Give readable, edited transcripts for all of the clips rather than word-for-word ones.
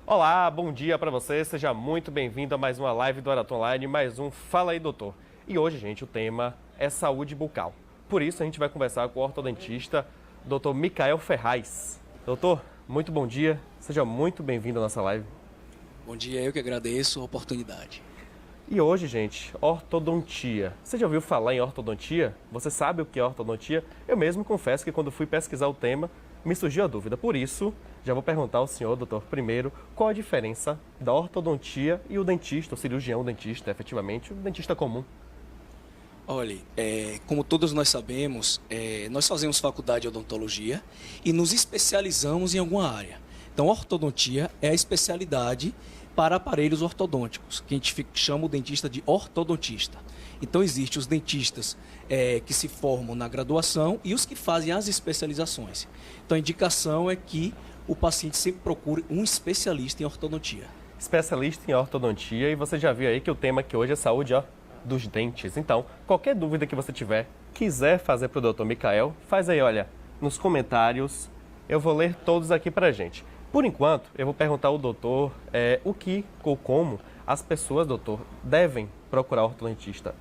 Olá, bom dia para você, seja muito bem-vindo a mais uma live do Araton Online, mais um Fala aí, doutor. E hoje, gente, o tema é saúde bucal. Por isso, a gente vai conversar com o ortodontista, Dr. Micael Ferraz. Doutor, muito bom dia, seja muito bem-vindo à nossa live. Bom dia, eu que agradeço a oportunidade. E hoje, gente, ortodontia. Você já ouviu falar em ortodontia? Você sabe o que é ortodontia? Eu mesmo confesso que quando fui pesquisar o tema, me surgiu a dúvida. Por isso, já vou perguntar ao senhor, doutor, primeiro, qual a diferença da ortodontia e o dentista, o cirurgião dentista, efetivamente, o dentista comum? Olha, como todos nós sabemos, nós fazemos faculdade de odontologia e nos especializamos em alguma área. Então, ortodontia é a especialidade para aparelhos ortodônticos, que a gente chama o dentista de ortodontista. Então, existem os dentistas que se formam na graduação e os que fazem as especializações. Então, a indicação é que o paciente sempre procure um especialista em ortodontia. Especialista em ortodontia, e você já viu aí que o tema aqui hoje é saúde, dos dentes. Então, qualquer dúvida que você tiver, quiser fazer para o doutor Micael, faz aí, olha, nos comentários. Eu vou ler todos aqui pra gente. Por enquanto, eu vou perguntar ao doutor o que ou como as pessoas, doutor, devem procurar ortodontista.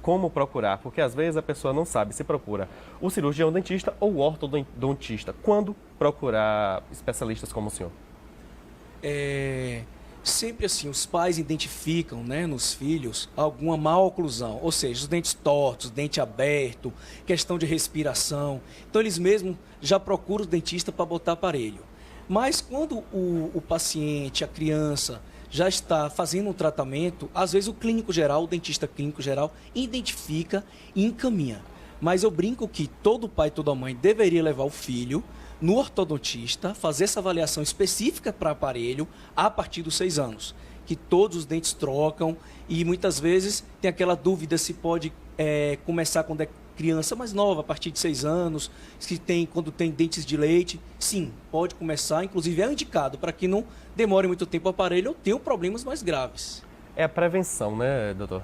Como procurar, porque às vezes a pessoa não sabe se procura o cirurgião dentista ou o ortodontista. Quando procurar especialistas como o senhor? Sempre assim, os pais identificam, né, nos filhos alguma má oclusão, ou seja, os dentes tortos, dente aberto, questão de respiração. Então eles mesmos já procuram o dentista para botar aparelho. Mas quando o paciente, a criança, já está fazendo um tratamento, às vezes o clínico geral, o dentista clínico geral, identifica e encaminha. Mas eu brinco que todo pai e toda mãe deveria levar o filho no ortodontista, fazer essa avaliação específica para aparelho a partir dos 6 anos. Que todos os dentes trocam e muitas vezes tem aquela dúvida se pode começar quando é criança mais nova, a partir de 6 anos, quando tem dentes de leite. Sim, pode começar, inclusive é indicado para que não demore muito tempo o aparelho ou tenha problemas mais graves. É a prevenção, né, doutor?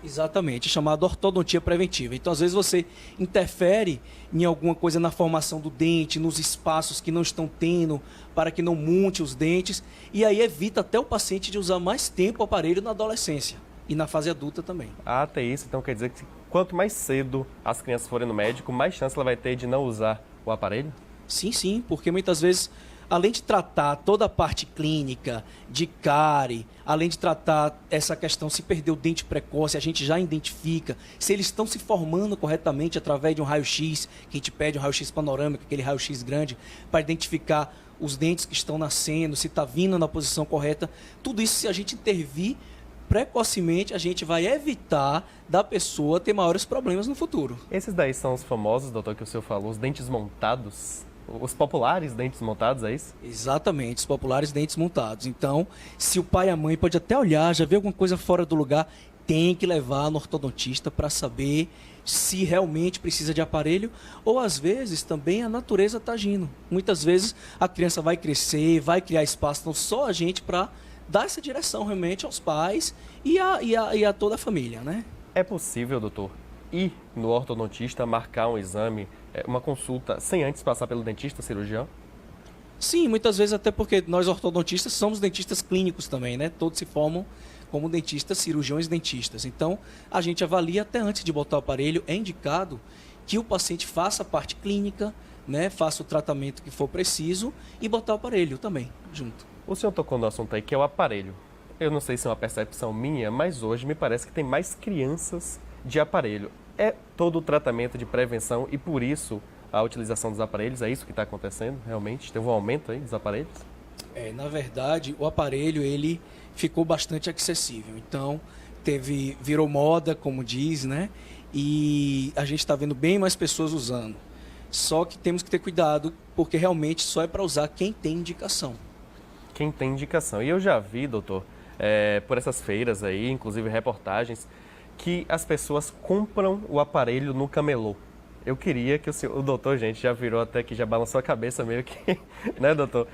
Exatamente, chamada ortodontia preventiva. Então, às vezes você interfere em alguma coisa na formação do dente, nos espaços que não estão tendo, para que não monte os dentes, e aí evita até o paciente de usar mais tempo o aparelho na adolescência e na fase adulta também. Até isso, então quer dizer que quanto mais cedo as crianças forem no médico, mais chance ela vai ter de não usar o aparelho? Sim, porque muitas vezes, além de tratar toda a parte clínica, de cárie, além de tratar essa questão se perdeu o dente precoce, a gente já identifica se eles estão se formando corretamente através de um raio-x, que a gente pede um raio-x panorâmico, aquele raio-x grande, para identificar os dentes que estão nascendo, se está vindo na posição correta. Tudo isso, se a gente intervir precocemente, a gente vai evitar da pessoa ter maiores problemas no futuro. Esses daí são os famosos, doutor, que o senhor falou, os dentes montados? Os populares dentes montados, é isso? Exatamente, os populares dentes montados. Então, se o pai e a mãe pode até olhar, já vê alguma coisa fora do lugar, tem que levar no ortodontista para saber se realmente precisa de aparelho ou às vezes também a natureza está agindo. Muitas vezes a criança vai crescer, vai criar espaço, então só a gente para dar essa direção realmente aos pais e a toda a família, né? É possível, doutor, ir no ortodontista, marcar um exame, uma consulta, sem antes passar pelo dentista cirurgião? Sim, muitas vezes até porque nós ortodontistas somos dentistas clínicos também, né? Todos se formam como dentistas, cirurgiões dentistas. Então, a gente avalia até antes de botar o aparelho, é indicado que o paciente faça a parte clínica, né? Faça o tratamento que for preciso e botar o aparelho também junto. O senhor tocou no assunto aí, que é o aparelho. Eu não sei se é uma percepção minha, mas hoje me parece que tem mais crianças de aparelho. É todo o tratamento de prevenção e por isso a utilização dos aparelhos, é isso que está acontecendo realmente? Teve um aumento aí dos aparelhos? Na verdade, o aparelho ele ficou bastante acessível. Então, virou moda, como diz, né? E a gente está vendo bem mais pessoas usando. Só que temos que ter cuidado, porque realmente só é para usar quem tem indicação. Quem tem indicação. E eu já vi, doutor, por essas feiras aí, inclusive reportagens, que as pessoas compram o aparelho no camelô. Eu queria que o doutor, gente, já virou até que já balançou a cabeça meio que, né, doutor?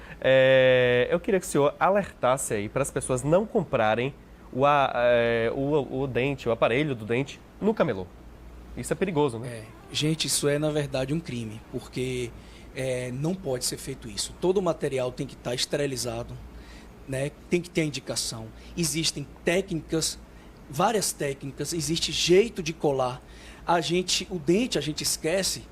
Eu queria que o senhor alertasse aí para as pessoas não comprarem o dente, o aparelho do dente no camelô. Isso é perigoso, né? Gente, isso é, na verdade, um crime, porque não pode ser feito isso. Todo o material tem que estar esterilizado, né? Tem que ter a indicação. Existem técnicas, várias técnicas, existe jeito de colar. O dente, a gente esquece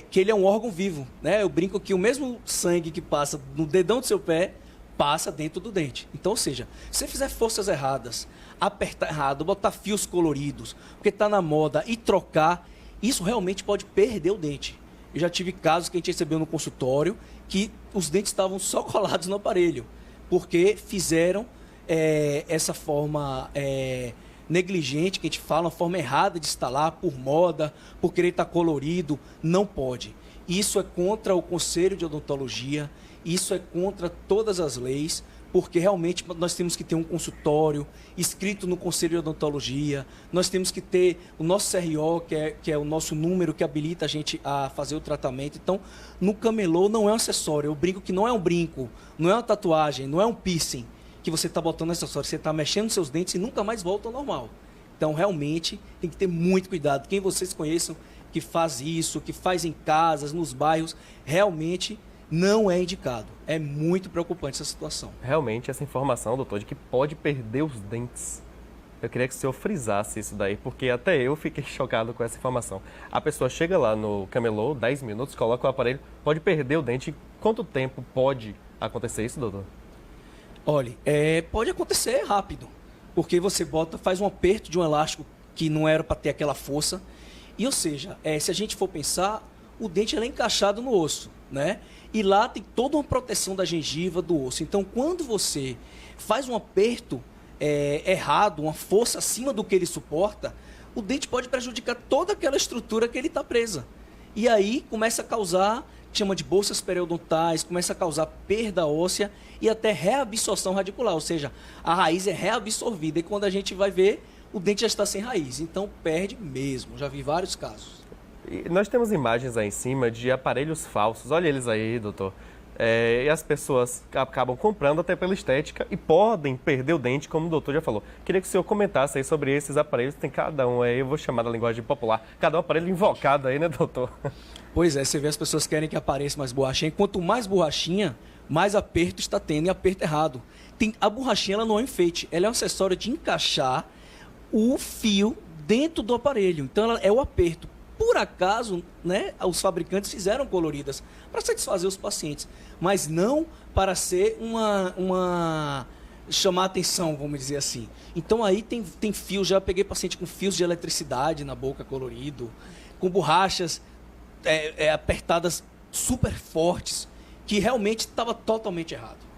que ele é um órgão vivo, né? Eu brinco que o mesmo sangue que passa no dedão do seu pé passa dentro do dente. Então, ou seja, se você fizer forças erradas, apertar errado, botar fios coloridos, porque está na moda, e trocar, isso realmente pode perder o dente. Eu já tive casos que a gente recebeu no consultório que os dentes estavam só colados no aparelho, porque fizeram essa forma negligente, que a gente fala, uma forma errada de instalar, por moda, por querer estar colorido. Não pode. Isso é contra o Conselho de Odontologia, isso é contra todas as leis, porque realmente nós temos que ter um consultório escrito no Conselho de Odontologia, nós temos que ter o nosso CRO, que é o nosso número que habilita a gente a fazer o tratamento. Então, no camelô não é um acessório. Eu brinco que não é um brinco, não é uma tatuagem, não é um piercing que você está botando acessório, você está mexendo nos seus dentes e nunca mais volta ao normal. Então, realmente, tem que ter muito cuidado. Quem vocês conheçam que faz isso, que faz em casas, nos bairros, realmente não é indicado. É muito preocupante essa situação. Realmente, essa informação, doutor, de que pode perder os dentes. Eu queria que o senhor frisasse isso daí, porque até eu fiquei chocado com essa informação. A pessoa chega lá no camelô, 10 minutos, coloca o aparelho, pode perder o dente. Quanto tempo pode acontecer isso, doutor? Olha, pode acontecer rápido, porque você faz um aperto de um elástico que não era para ter aquela força. E, ou seja, se a gente for pensar, o dente é encaixado no osso, né? E lá tem toda uma proteção da gengiva, do osso. Então, quando você faz um aperto errado, uma força acima do que ele suporta, o dente pode prejudicar toda aquela estrutura que ele está presa. E aí começa a causar, chama de bolsas periodontais, começa a causar perda óssea e até reabsorção radicular, ou seja, a raiz é reabsorvida e quando a gente vai ver, o dente já está sem raiz. Então, perde mesmo. Já vi vários casos. E nós temos imagens aí em cima de aparelhos falsos. Olha eles aí, doutor. E as pessoas acabam comprando até pela estética e podem perder o dente, como o doutor já falou. Queria que o senhor comentasse aí sobre esses aparelhos. Tem cada um aí, eu vou chamar da linguagem popular, cada um aparelho invocado aí, né, doutor? Pois é, você vê as pessoas querem que apareça mais borrachinha. E quanto mais borrachinha, mais aperto está tendo e aperto errado. A borrachinha ela não é um enfeite, ela é um acessório de encaixar o fio dentro do aparelho. Então ela é o aperto. Por acaso, né, os fabricantes fizeram coloridas para satisfazer os pacientes, mas não para ser chamar atenção, vamos dizer assim. Então aí tem fios, já peguei paciente com fios de eletricidade na boca colorido, com borrachas apertadas super fortes, que realmente estava totalmente errado.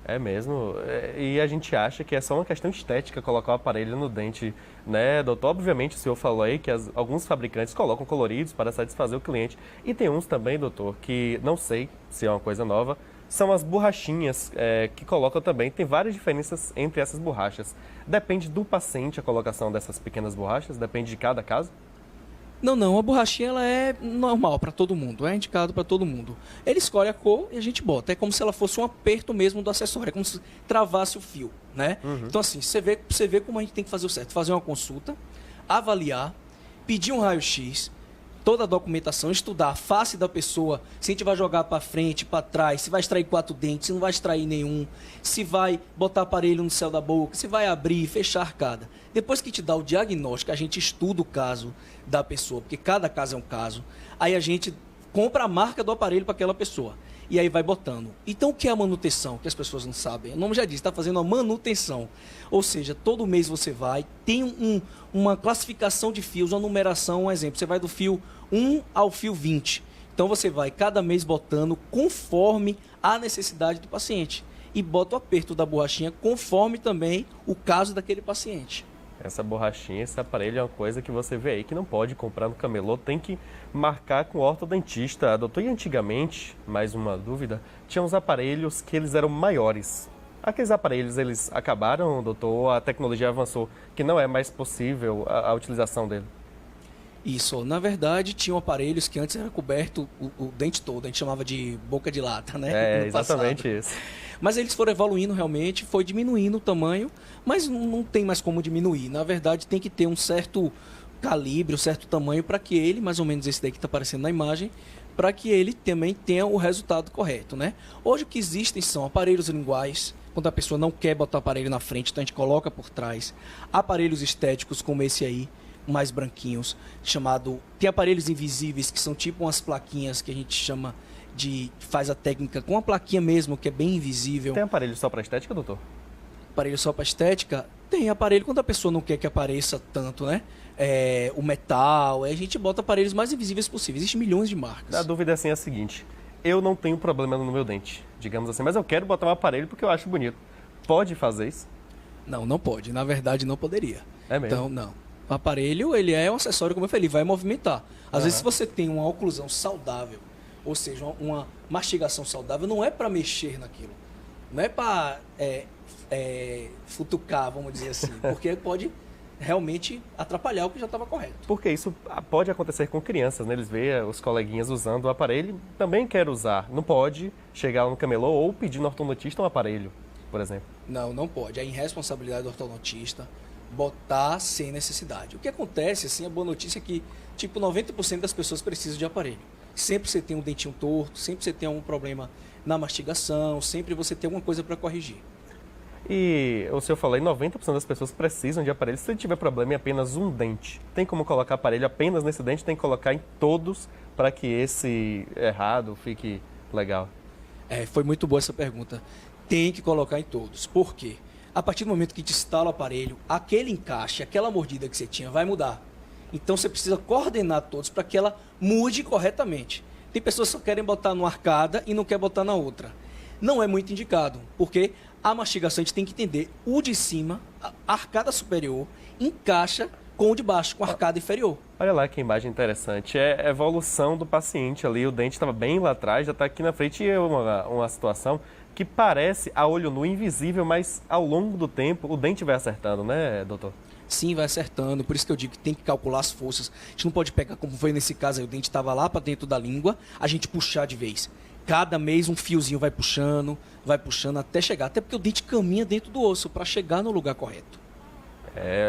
É mesmo. E a gente acha que é só uma questão estética colocar o aparelho no dente, né, doutor? Obviamente o senhor falou aí que alguns fabricantes colocam coloridos para satisfazer o cliente. E tem uns também, doutor, que não sei se é uma coisa nova, são as borrachinhas que colocam também. Tem várias diferenças entre essas borrachas. Depende do paciente a colocação dessas pequenas borrachas? Depende de cada caso? Não, a borrachinha ela é normal para todo mundo, é indicado para todo mundo. Ele escolhe a cor e a gente bota. É como se ela fosse um aperto mesmo do acessório, é como se travasse o fio, né? Uhum. Então assim, você vê como a gente tem que fazer o certo. Fazer uma consulta, avaliar, pedir um raio-x, toda a documentação, estudar a face da pessoa, se a gente vai jogar para frente, para trás, se vai extrair 4 dentes, se não vai extrair nenhum, se vai botar aparelho no céu da boca, se vai abrir, fechar a arcada. Depois que te dá o diagnóstico, a gente estuda o caso da pessoa, porque cada caso é um caso, aí a gente compra a marca do aparelho para aquela pessoa. E aí vai botando. Então, o que é a manutenção? Que as pessoas não sabem. O nome já diz, está fazendo a manutenção. Ou seja, todo mês você vai, tem uma classificação de fios, uma numeração, um exemplo. Você vai do fio 1 ao fio 20. Então, você vai cada mês botando conforme a necessidade do paciente. E bota o aperto da borrachinha conforme também o caso daquele paciente. Essa borrachinha, esse aparelho é uma coisa que você vê aí que não pode comprar no camelô, tem que marcar com o ortodontista. Doutor, e antigamente, mais uma dúvida, tinha uns aparelhos que eles eram maiores. Aqueles aparelhos, eles acabaram, doutor? A tecnologia avançou, que não é mais possível a utilização dele? Isso, na verdade, tinham aparelhos que antes era coberto o dente todo, a gente chamava de boca de lata, né? Exatamente isso. Mas eles foram evoluindo realmente, foi diminuindo o tamanho, mas não tem mais como diminuir. Na verdade, tem que ter um certo calibre, um certo tamanho para que ele, mais ou menos esse daí que está aparecendo na imagem, para que ele também tenha o resultado correto, né? Hoje o que existem são aparelhos linguais, quando a pessoa não quer botar o aparelho na frente, então a gente coloca por trás. Aparelhos estéticos como esse aí, mais branquinhos, tem aparelhos invisíveis, que são tipo umas plaquinhas que a gente chama faz a técnica com uma plaquinha mesmo, que é bem invisível. Tem aparelho só para estética, doutor? Aparelho só para estética? Tem aparelho quando a pessoa não quer que apareça tanto, né? O metal, a gente bota aparelhos mais invisíveis possíveis. Existem milhões de marcas. A dúvida assim é a seguinte: eu não tenho problema no meu dente, digamos assim, mas eu quero botar um aparelho porque eu acho bonito. Pode fazer isso? Não, não pode. Na verdade, não poderia. É mesmo? Então, não. O aparelho, ele é um acessório, como eu falei, ele vai movimentar. Às vezes, se você tem uma oclusão saudável, ou seja, uma mastigação saudável, não é para mexer naquilo. Não é para futucar, vamos dizer assim, porque pode realmente atrapalhar o que já estava correto. Porque isso pode acontecer com crianças, né? Eles veem os coleguinhas usando o aparelho, também quer usar. Não pode chegar lá no camelô ou pedir no ortodontista um aparelho, por exemplo. Não, não pode. É irresponsabilidade do ortodontista botar sem necessidade. O que acontece, assim, a boa notícia é que, tipo, 90% das pessoas precisam de aparelho. Sempre você tem um dentinho torto, sempre você tem algum problema na mastigação, sempre você tem alguma coisa para corrigir. E o senhor falou, 90% das pessoas precisam de aparelho. Se tiver problema em apenas um dente, tem como colocar aparelho apenas nesse dente? Tem que colocar em todos para que esse errado fique legal? Foi muito boa essa pergunta. Tem que colocar em todos. Por quê? A partir do momento que te instala o aparelho, aquele encaixe, aquela mordida que você tinha vai mudar. Então você precisa coordenar todos para que ela mude corretamente. Tem pessoas que só querem botar numa arcada e não quer botar na outra. Não é muito indicado, porque a mastigação a gente tem que entender. O de cima, a arcada superior, encaixa com o de baixo, com a arcada inferior. Olha lá que imagem interessante. É a evolução do paciente ali. O dente estava bem lá atrás, já está aqui na frente. E é uma situação que parece a olho nu invisível, mas ao longo do tempo o dente vai acertando, né, doutor? Sim, vai acertando. Por isso que eu digo que tem que calcular as forças. A gente não pode pegar, como foi nesse caso aí, o dente estava lá para dentro da língua, a gente puxar de vez. Cada mês um fiozinho vai puxando até chegar. Até porque o dente caminha dentro do osso para chegar no lugar correto.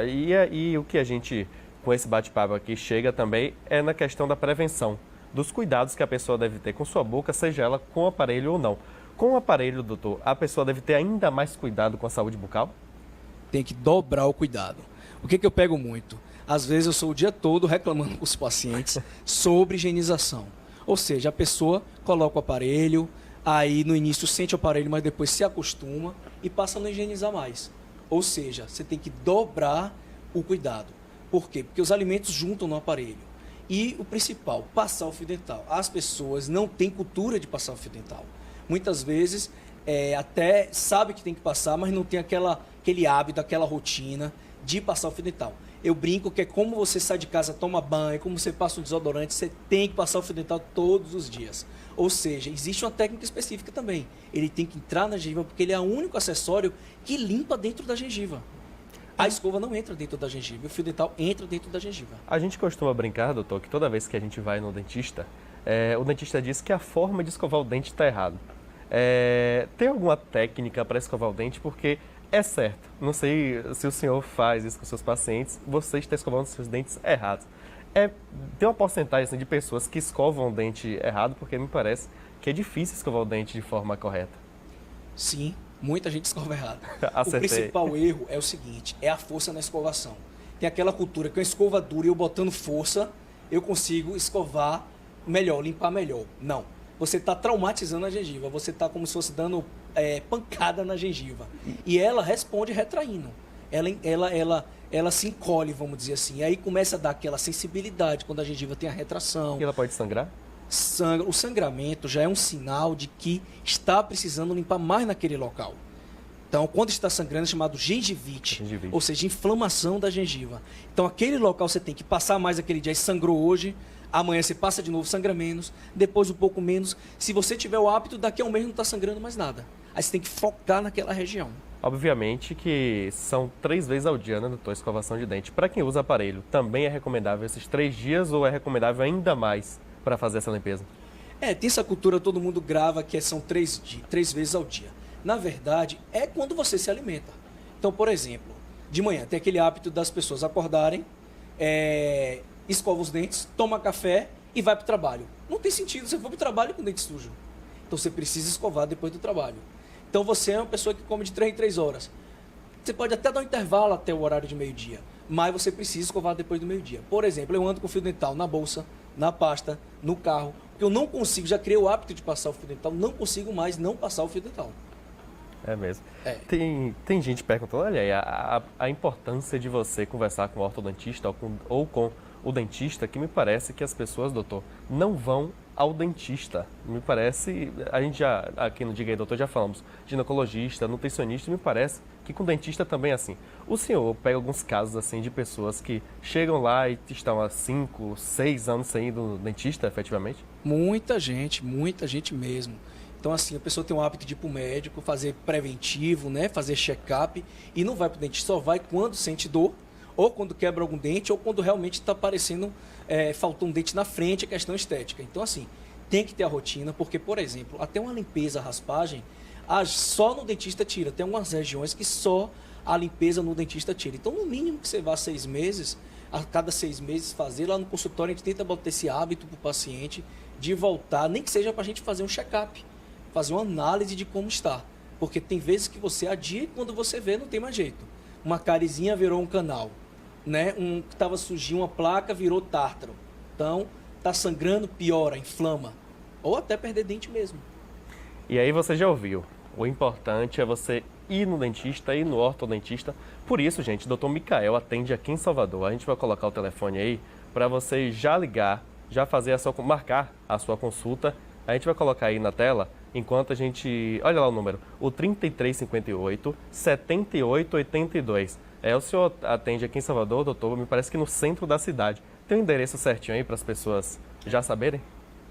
E o que a gente, com esse bate-papo aqui, chega também é na questão da prevenção, dos cuidados que a pessoa deve ter com sua boca, seja ela com aparelho ou não. Com o aparelho, doutor, a pessoa deve ter ainda mais cuidado com a saúde bucal? Tem que dobrar o cuidado. O que eu pego muito? Às vezes eu sou o dia todo reclamando com os pacientes sobre higienização. Ou seja, a pessoa coloca o aparelho, aí no início sente o aparelho, mas depois se acostuma e passa a não higienizar mais. Ou seja, você tem que dobrar o cuidado. Por quê? Porque os alimentos juntam no aparelho. E o principal, passar o fio dental. As pessoas não têm cultura de passar o fio dental. Muitas vezes até sabe que tem que passar, mas não tem aquele hábito, aquela rotina de passar o fio dental. Eu brinco que é como você sai de casa, toma banho, como você passa um desodorante, você tem que passar o fio dental todos os dias. Ou seja, existe uma técnica específica também. Ele tem que entrar na gengiva porque ele é o único acessório que limpa dentro da gengiva. A escova não entra dentro da gengiva, o fio dental entra dentro da gengiva. A gente costuma brincar, doutor, que toda vez que a gente vai no dentista, o dentista diz que a forma de escovar o dente está errada. Tem alguma técnica para escovar o dente? Porque é certo, não sei se o senhor faz isso com seus pacientes, você está escovando seus dentes errados. Tem uma porcentagem assim, de pessoas que escovam o dente errado, porque me parece que é difícil escovar o dente de forma correta. Sim, muita gente escova errado. Acertei. O principal erro é o seguinte, é a força na escovação. Tem aquela cultura que uma escova dura e eu botando força, eu consigo escovar melhor, limpar melhor. Não. Você está traumatizando a gengiva, você está como se fosse dando pancada na gengiva. E ela responde retraindo. Ela se encolhe, vamos dizer assim. E aí começa a dar aquela sensibilidade quando a gengiva tem a retração. E ela pode sangrar? O sangramento já é um sinal de que está precisando limpar mais naquele local. Então, quando está sangrando, é chamado gengivite, ou seja, inflamação da gengiva. Então, aquele local você tem que passar mais aquele dia, sangrou hoje, amanhã você passa de novo, sangra menos, depois um pouco menos. Se você tiver o hábito, daqui a um mês não está sangrando mais nada. Aí você tem que focar naquela região. Obviamente que são 3 vezes ao dia, né, doutor, escovação de dente. Para quem usa aparelho, também é recomendável esses 3 dias ou é recomendável ainda mais para fazer essa limpeza? Tem essa cultura, todo mundo grava que são 3 vezes ao dia. Na verdade, é quando você se alimenta. Então, por exemplo, de manhã tem aquele hábito das pessoas acordarem, escova os dentes, toma café e vai para o trabalho. Não tem sentido você for para o trabalho com o dente sujo. Então você precisa escovar depois do trabalho. Então você é uma pessoa que come de 3 em 3 horas. Você pode até dar um intervalo até o horário de meio-dia, mas você precisa escovar depois do meio-dia. Por exemplo, eu ando com fio dental na bolsa, na pasta, no carro, porque eu não consigo, já criei o hábito de passar o fio dental, não consigo mais não passar o fio dental. É mesmo. É. Tem gente perguntando, olha aí, a importância de você conversar com o ortodontista ou com o dentista, que me parece que as pessoas, doutor, não vão ao dentista. Me parece, a gente já, aqui no Diga aí, doutor, já falamos, ginecologista, nutricionista, me parece que com dentista também é assim. O senhor pega alguns casos assim de pessoas que chegam lá e estão há 5, 6 anos sem ir no dentista, efetivamente? Muita gente mesmo. Então, assim, a pessoa tem o hábito de ir para o médico, fazer preventivo, né? Fazer check-up e não vai para o dentista, só vai quando sente dor, ou quando quebra algum dente, ou quando realmente está aparecendo, faltou um dente na frente, é questão estética. Então, assim, tem que ter a rotina, porque, por exemplo, até uma limpeza, raspagem, só no dentista tira. Tem algumas regiões que só a limpeza no dentista tira. Então, no mínimo que você vá 6 meses, a cada 6 meses fazer, lá no consultório a gente tenta botar esse hábito para o paciente de voltar, nem que seja para a gente fazer um check-up, fazer uma análise de como está. Porque tem vezes que você adia e quando você vê não tem mais jeito. Uma carizinha virou um canal, né? Que estava surgindo uma placa virou tártaro. Então, está sangrando, piora, inflama. Ou até perder dente mesmo. E aí você já ouviu. O importante é você ir no dentista, ir no ortodontista. Por isso, gente, o Dr. Micael atende aqui em Salvador. A gente vai colocar o telefone aí para você já ligar, já fazer marcar a sua consulta. A gente vai colocar aí na tela, enquanto a gente... Olha lá o número, o 3358-7882. O senhor atende aqui em Salvador, doutor, me parece que no centro da cidade. Tem um endereço certinho aí para as pessoas já saberem?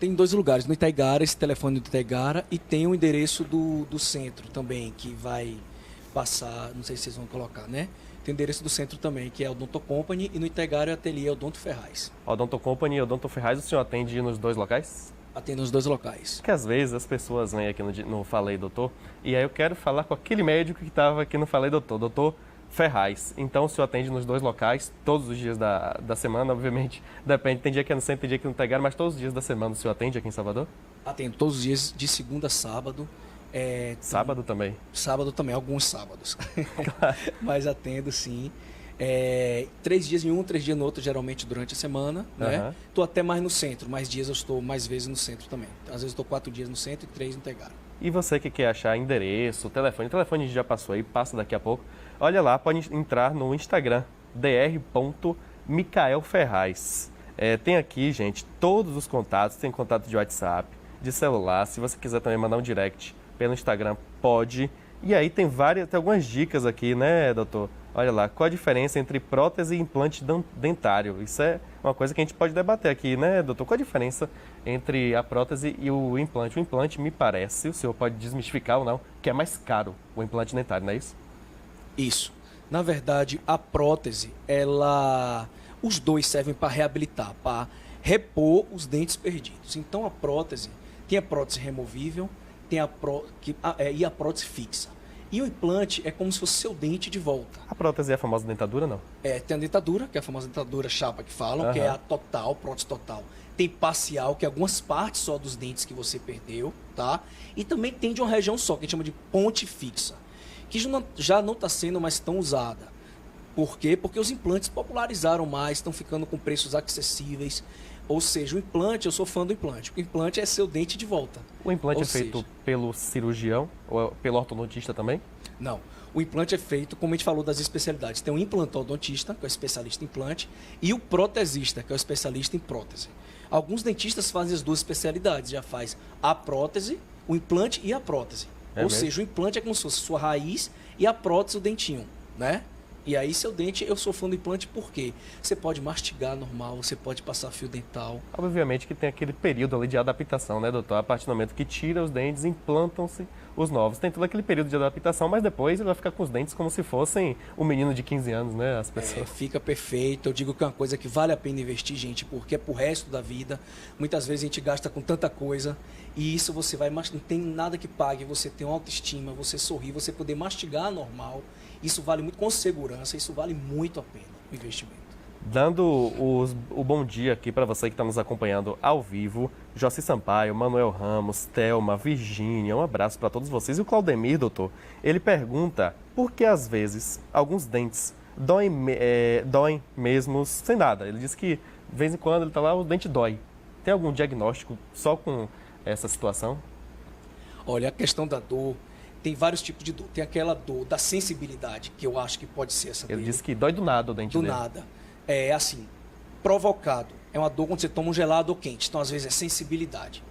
Tem 2 lugares, no Itaigara, esse telefone do Itaigara, e tem o endereço do centro também, que vai passar, não sei se vocês vão colocar, né? Tem o endereço do centro também, que é o Odonto Company, e no Itaigara é o ateliê Odonto Ferraz. Odonto Company e Odonto Ferraz, o senhor atende nos 2 locais? Atende nos 2 locais. Porque às vezes as pessoas vêm aqui no Falei Doutor, e aí eu quero falar com aquele médico que estava aqui no Falei Doutor, doutor Ferraz. Então o senhor atende nos 2 locais, todos os dias da semana, obviamente, depende, tem dia que é no centro, tem dia que não Itaigara, mas todos os dias da semana o senhor atende aqui em Salvador? Atendo todos os dias, de segunda a sábado. Sábado também? Sábado também, alguns sábados. Mas atendo sim. 3 dias em um, 3 dias no outro, geralmente durante a semana, né? Estou até mais no centro, mais dias eu estou mais vezes no centro também. Às vezes estou 4 dias no centro e 3 no Itaigara. E você que quer achar endereço, o telefone a gente já passou aí, passa daqui a pouco. Olha lá, pode entrar no Instagram, dr.micaelferraz. Tem aqui, gente, todos os contatos, tem contato de WhatsApp, de celular. Se você quiser também mandar um direct pelo Instagram, pode. E aí tem algumas dicas aqui, né, doutor? Olha lá, qual a diferença entre prótese e implante dentário? Isso é uma coisa que a gente pode debater aqui, né, doutor? Qual a diferença entre a prótese e o implante? O implante, me parece, o senhor pode desmistificar ou não, que é mais caro o implante dentário, não é isso? Isso. Na verdade, a prótese, os dois servem para reabilitar, para repor os dentes perdidos. Então, a prótese, tem a prótese removível, tem e a prótese fixa. E o implante é como se fosse seu dente de volta. A prótese é a famosa dentadura, não? Tem a dentadura, que é a famosa dentadura chapa que falam, que é a total, prótese total. Tem parcial, que é algumas partes só dos dentes que você perdeu, tá? E também tem de uma região só, que a gente chama de ponte fixa, que já não está sendo mais tão usada. Por quê? Porque os implantes popularizaram mais, estão ficando com preços acessíveis. Ou seja, o implante, eu sou fã do implante. O implante é seu dente de volta. O implante feito pelo cirurgião ou pelo ortodontista também? Não. O implante é feito, como a gente falou das especialidades. Tem o implantodontista, que é o especialista em implante, e o protesista, que é o especialista em prótese. Alguns dentistas fazem as 2 especialidades. Já faz a prótese, o implante e a prótese. Ou seja, o implante é como se fosse sua raiz e a prótese o dentinho, né? E aí, seu dente, eu sou fã do implante porque você pode mastigar normal, você pode passar fio dental. Obviamente que tem aquele período ali de adaptação, né, doutor? A partir do momento que tira os dentes, implantam-se os novos. Tem todo aquele período de adaptação, mas depois ele vai ficar com os dentes como se fossem um menino de 15 anos, né? As pessoas. Fica perfeito. Eu digo que é uma coisa que vale a pena investir, gente, porque é pro resto da vida. Muitas vezes a gente gasta com tanta coisa e isso você vai... Não tem nada que pague, você tem uma autoestima, você sorrir, você poder mastigar normal. Isso vale muito com segurança, isso vale muito a pena o investimento. Dando o bom dia aqui para você que está nos acompanhando ao vivo, Joci Sampaio, Manuel Ramos, Thelma, Virgínia, um abraço para todos vocês. E o Claudemir, doutor, ele pergunta por que às vezes alguns dentes doem mesmo sem nada. Ele diz que de vez em quando ele está lá, o dente dói. Tem algum diagnóstico só com essa situação? Olha, a questão da dor, tem vários tipos de dor. Tem aquela dor da sensibilidade, que eu acho que pode ser essa Ele dele. disse que dói do nada o dente Do dele. nada. É assim, provocado. É uma dor quando você toma um gelado ou quente. Então, às vezes, é sensibilidade.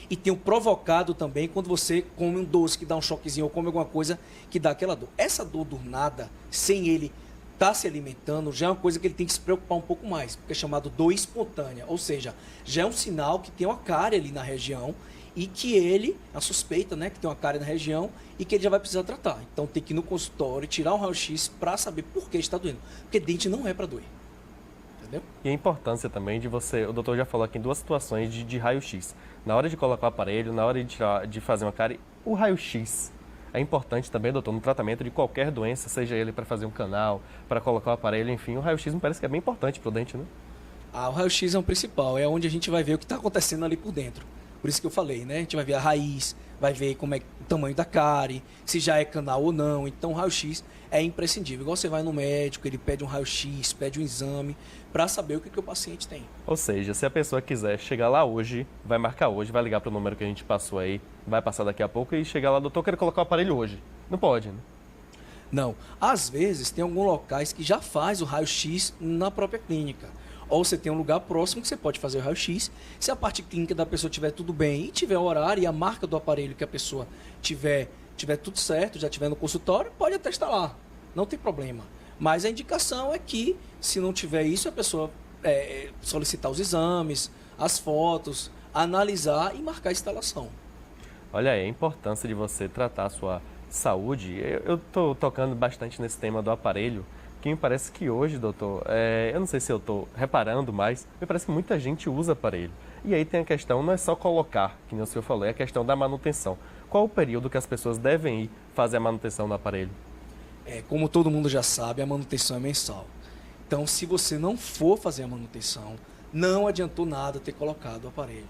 E tem o provocado também quando você come um doce que dá um choquezinho ou come alguma coisa que dá aquela dor. Essa dor do nada, sem ele estar se alimentando, já é uma coisa que ele tem que se preocupar um pouco mais, porque é chamado dor espontânea. Ou seja, já é um sinal que tem uma cárie ali na região e que ele, a suspeita, né, que tem uma cárie na região e que ele já vai precisar tratar. Então tem que ir no consultório, tirar um raio-x para saber por que está doendo. Porque dente não é para doer. Entendeu? E a importância também de você, o doutor já falou aqui em duas situações de raio-x. Na hora de colocar o aparelho, na hora de fazer uma cárie, o raio-x é importante também, doutor, no tratamento de qualquer doença, seja ele para fazer um canal, para colocar o aparelho, enfim, o raio-x me parece que é bem importante para o dente, né? O raio-x é o principal, é onde a gente vai ver o que está acontecendo ali por dentro. Por isso que eu falei, né? A gente vai ver a raiz, vai ver como é o tamanho da cárie, se já é canal ou não. Então o raio-x é imprescindível. Igual você vai no médico, ele pede um raio-x, pede um exame para saber o que o paciente tem. Ou seja, se a pessoa quiser chegar lá hoje, vai marcar hoje, vai ligar para o número que a gente passou aí, vai passar daqui a pouco e chegar lá, doutor, eu quero colocar o aparelho hoje. Não pode, né? Não. Às vezes tem alguns locais que já faz o raio-x na própria clínica. Ou você tem um lugar próximo que você pode fazer o raio-x. Se a parte clínica da pessoa estiver tudo bem e tiver o horário e a marca do aparelho que a pessoa tiver tudo certo, já tiver no consultório, pode até estar lá. Não tem problema. Mas a indicação é que, se não tiver isso, a pessoa solicitar os exames, as fotos, analisar e marcar a instalação. Olha aí, a importância de você tratar a sua saúde. Eu estou tocando bastante nesse tema do aparelho, que me parece que hoje, doutor, eu não sei se eu estou reparando mais, me parece que muita gente usa aparelho. E aí tem a questão, não é só colocar, que nem o senhor falou, é a questão da manutenção. Qual o período que as pessoas devem ir fazer a manutenção do aparelho? Como todo mundo já sabe, a manutenção é mensal. Então, se você não for fazer a manutenção, não adiantou nada ter colocado o aparelho,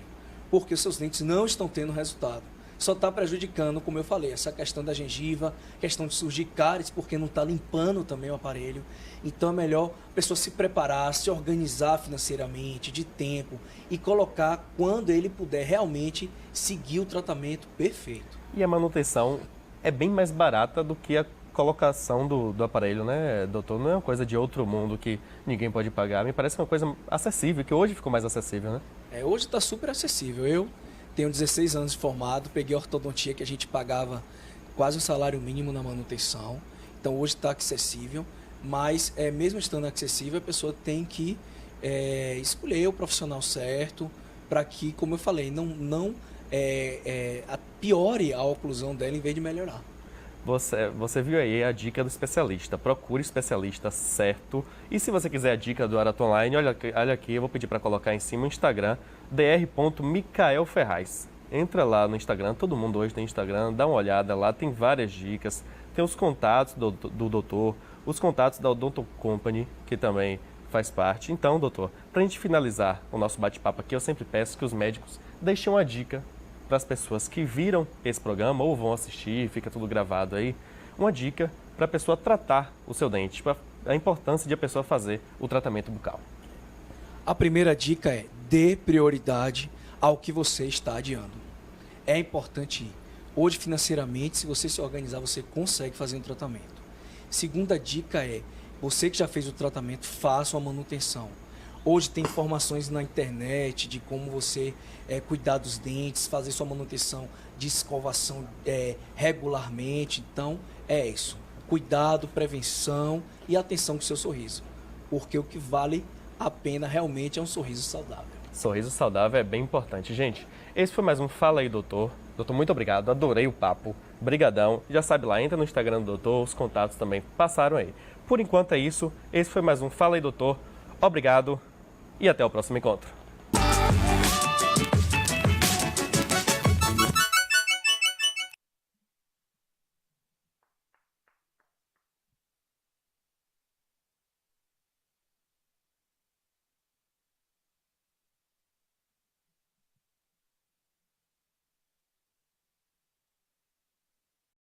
porque os seus dentes não estão tendo resultado. Só está prejudicando, como eu falei, essa questão da gengiva, questão de surgir cáries, porque não está limpando também o aparelho. Então é melhor a pessoa se preparar, se organizar financeiramente, de tempo, e colocar quando ele puder realmente seguir o tratamento perfeito. E a manutenção é bem mais barata do que a colocação do aparelho, né, doutor? Não é uma coisa de outro mundo que ninguém pode pagar. Me parece uma coisa acessível, que hoje ficou mais acessível, né? Hoje está super acessível. Eu tenho 16 anos de formado, peguei a ortodontia que a gente pagava quase um salário mínimo na manutenção. Então hoje está acessível, mas mesmo estando acessível, a pessoa tem que escolher o profissional certo para que, como eu falei, não piore a oclusão dela em vez de melhorar. Você viu aí a dica do especialista. Procure o especialista certo. E se você quiser a dica do Arato Online, olha aqui, eu vou pedir para colocar em cima o Instagram, dr.micaelferraz. Entra lá no Instagram, todo mundo hoje tem Instagram, dá uma olhada lá, tem várias dicas. Tem os contatos do doutor, os contatos da Odonto Company, que também faz parte. Então, doutor, para a gente finalizar o nosso bate-papo aqui, eu sempre peço que os médicos deixem uma dica para as pessoas que viram esse programa ou vão assistir, fica tudo gravado aí, uma dica para a pessoa tratar o seu dente, para a importância de a pessoa fazer o tratamento bucal. A primeira dica é: dê prioridade ao que você está adiando. É importante ir. Hoje, financeiramente, se você se organizar, você consegue fazer um tratamento. Segunda dica é: você que já fez o tratamento, faça uma manutenção. Hoje tem informações na internet de como você cuidar dos dentes, fazer sua manutenção de escovação regularmente. Então, é isso. Cuidado, prevenção e atenção com o seu sorriso. Porque o que vale a pena realmente é um sorriso saudável. Sorriso saudável é bem importante. Gente, esse foi mais um Fala aí, doutor. Doutor, muito obrigado. Adorei o papo. Brigadão. Já sabe lá, entra no Instagram do doutor, os contatos também passaram aí. Por enquanto é isso. Esse foi mais um Fala aí, doutor. Obrigado e até o próximo encontro.